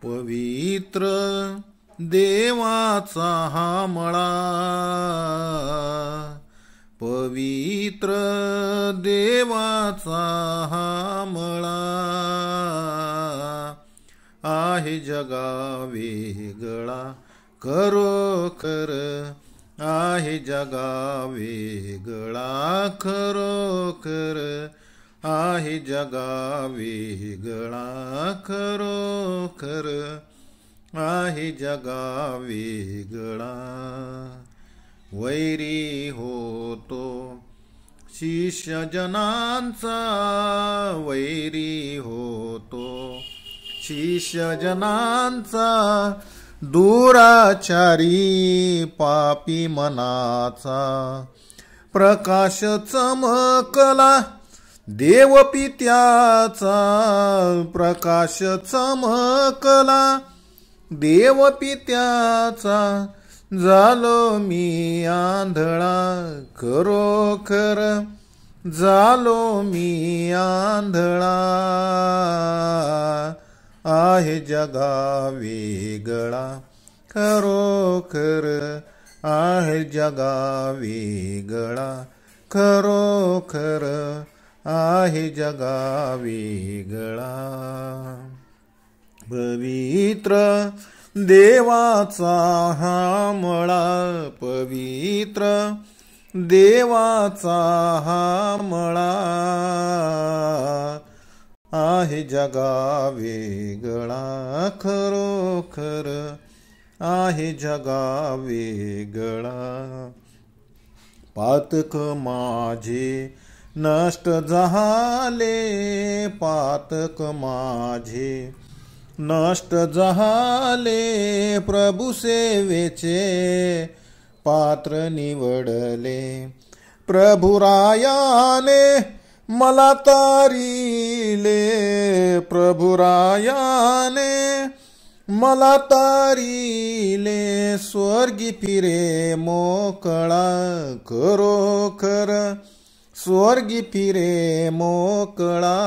पवित्र देवाचा हा मळा, पवित्र देवाचा हा मळा, आहे जगा वेगळा खरोखर, आहे जगा वेगळा खरोखर, आहे जगा वेगळा खरोखर, आहे जगा वेगळा. वैरी होतो शिष्यजनांचा, वैरी होतो शिष्यजनांचा, दुराचारी पापी मनाचा. प्रकाश चमकला देवपित्याचा, प्रकाश चमकला देवपित्याचा, झालो मी आंधळा खरोखर, झालो मी आंधळा, आहे जगा वेगळा खरोखर, आहे जगा वेगळा खरोखर, आहे जगा वेगळा. पवित्र देवाचा हा मळा, पवित्र देवाचा हा मळा, आहे जगा वेगळा खरोखर, आहे जगा वेगळा. पातक माझे नष्ट झाले, पातक माझे नष्ट झाले, प्रभु सेवेचे पात्र निवडले. प्रभुरायाने मला तारिले, प्रभुरायाने मला तारिले, स्वर्गी फिरे मोकळा खरोखर, स्वर्गी फिरे मोकळा.